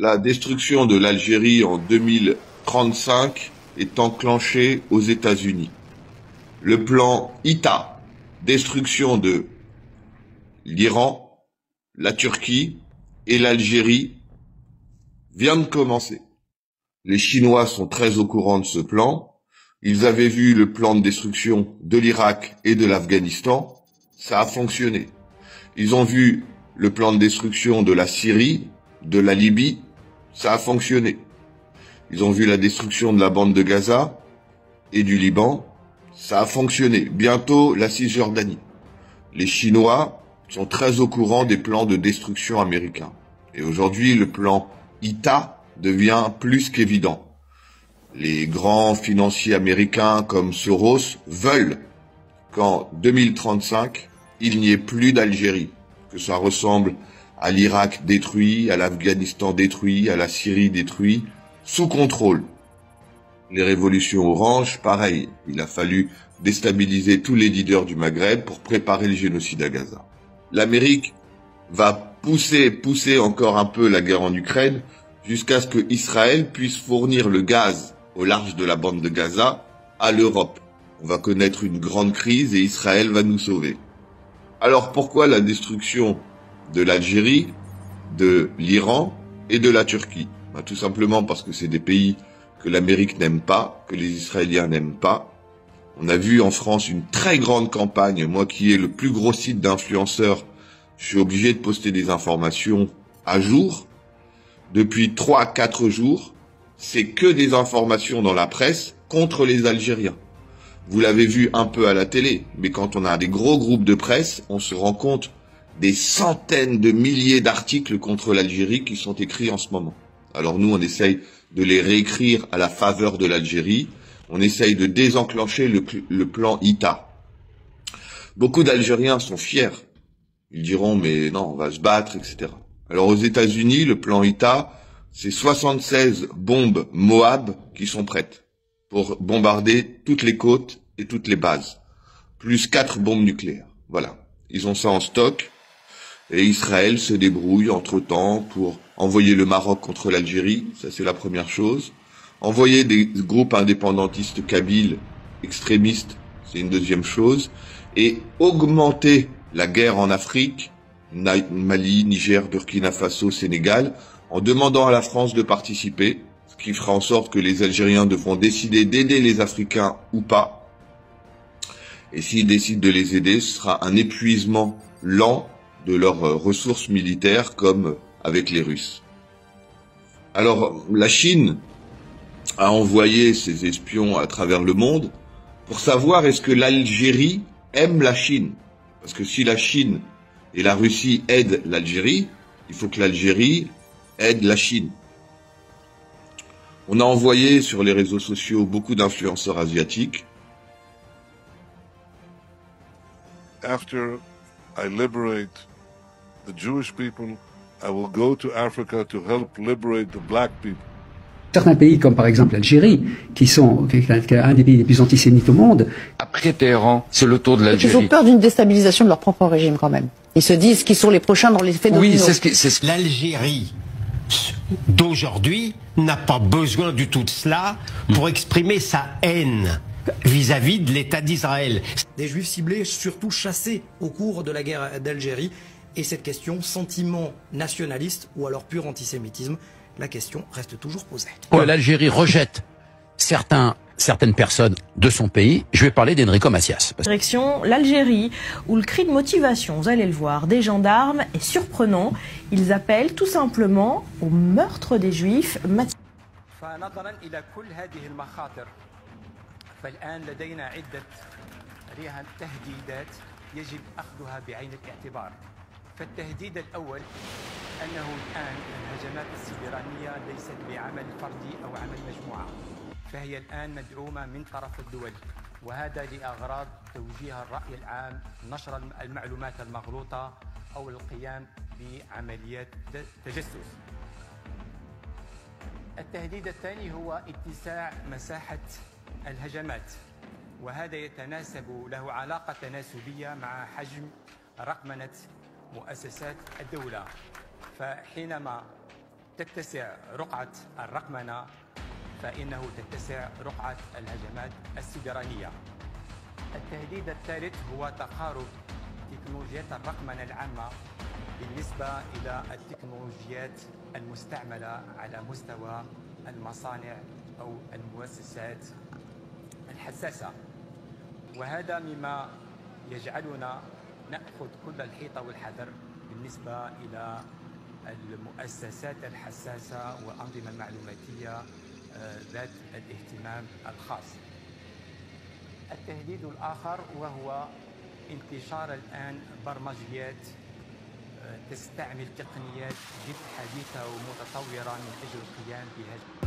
la destruction de l'Algérie en 2035 est enclenchée aux États-Unis. Le plan ITA, destruction de l'Iran, la Turquie et l'Algérie, vient de commencer. Les Chinois sont très au courant de ce plan. Ils avaient vu le plan de destruction de l'Irak et de l'Afghanistan. Ça a fonctionné. Ils ont vu le plan de destruction de la Syrie, de la Libye. Ça a fonctionné. Ils ont vu la destruction de la bande de Gaza et du Liban. Ça a fonctionné. Bientôt, la Cisjordanie. Les Chinois sont très au courant des plans de destruction américains. Et aujourd'hui, le plan ITA devient plus qu'évident. Les grands financiers américains comme Soros veulent qu'en 2035, il n'y ait plus d'Algérie, que ça ressemble à l'Irak détruit, à l'Afghanistan détruit, à la Syrie détruit, sous contrôle. Les révolutions oranges, pareil, il a fallu déstabiliser tous les leaders du Maghreb pour préparer le génocide à Gaza. L'Amérique va pousser encore un peu la guerre en Ukraine jusqu'à ce que Israël puisse fournir le gaz au large de la bande de Gaza à l'Europe. On va connaître une grande crise et Israël va nous sauver. Alors pourquoi la destruction de l'Algérie, de l'Iran et de la Turquie? Tout simplement parce que c'est des pays que l'Amérique n'aime pas, que les Israéliens n'aiment pas. On a vu en France une très grande campagne. Moi qui ai le plus gros site d'influenceurs, je suis obligé de poster des informations à jour. Depuis 3 à 4 jours, c'est que des informations dans la presse contre les Algériens. Vous l'avez vu un peu à la télé, mais quand on a des gros groupes de presse, on se rend compte des centaines de milliers d'articles contre l'Algérie qui sont écrits en ce moment. Alors nous, on essaye de les réécrire à la faveur de l'Algérie. On essaye de désenclencher le plan ITA. Beaucoup d'Algériens sont fiers. Ils diront, mais non, on va se battre, etc. Alors aux États-Unis, le plan ITA, c'est 76 bombes Moab qui sont prêtes pour bombarder toutes les côtes et toutes les bases, plus 4 bombes nucléaires. Voilà, ils ont ça en stock et Israël se débrouille entre-temps pour envoyer le Maroc contre l'Algérie, ça c'est la première chose. Envoyer des groupes indépendantistes kabyles extrémistes, c'est une deuxième chose. Et augmenter la guerre en Afrique, Mali, Niger, Burkina Faso, Sénégal, en demandant à la France de participer, ce qui fera en sorte que les Algériens devront décider d'aider les Africains ou pas. Et s'ils décident de les aider, ce sera un épuisement lent de leurs ressources militaires comme avec les Russes. Alors, la Chine a envoyé ses espions à travers le monde pour savoir est-ce que l'Algérie aime la Chine. Parce que si la Chine et la Russie aident l'Algérie, il faut que l'Algérie aide la Chine. On a envoyé sur les réseaux sociaux beaucoup d'influenceurs asiatiques. After I liberate the Jewish people, I will go to Africa to help liberate the black people. Certains pays, comme par exemple l'Algérie, qui est un des pays les plus antisémites au monde. Après Téhéran, c'est le tour de l'Algérie. Ils ont peur d'une déstabilisation de leur propre régime quand même. Ils se disent qu'ils sont les prochains dans les faits Oui, dominos. c'est ce que... L'Algérie d'aujourd'hui n'a pas besoin du tout de cela pour exprimer sa haine vis-à-vis de l'État d'Israël. Des Juifs ciblés, surtout chassés au cours de la guerre d'Algérie. Et cette question, sentiment nationaliste ou alors pur antisémitisme, la question reste toujours posée. L'Algérie rejette certaines personnes de son pays. Je vais parler d'Enrico Macias. Direction l'Algérie, où le cri de motivation, vous allez le voir, des gendarmes est surprenant. Ils appellent tout simplement au meurtre des Juifs. فالتهديد الأول أنه الآن الهجمات السبرانية ليست بعمل فردي أو عمل مجموعة فهي الآن مدعومة من طرف الدول وهذا لأغراض توجيه الرأي العام نشر المعلومات المغلوطة أو القيام بعمليات تجسس. التهديد الثاني هو اتساع مساحة الهجمات وهذا يتناسب له علاقة تناسبية مع حجم رقمنة مؤسسات الدولة فحينما تتسع رقعة الرقمنة فإنه تتسع رقعة الهجمات السيبرانية. التهديد الثالث هو تقارب تكنولوجيات الرقمنة العامة بالنسبة إلى التكنولوجيات المستعملة على مستوى المصانع أو المؤسسات الحساسة، وهذا مما يجعلنا نأخذ كل الحيطة والحذر بالنسبة إلى المؤسسات الحساسة والأنظمة المعلوماتية ذات الاهتمام الخاص. التهديد الآخر وهو انتشار الآن برمجيات تستعمل تقنيات جد حديثة ومتطورة من أجل القيام بهجم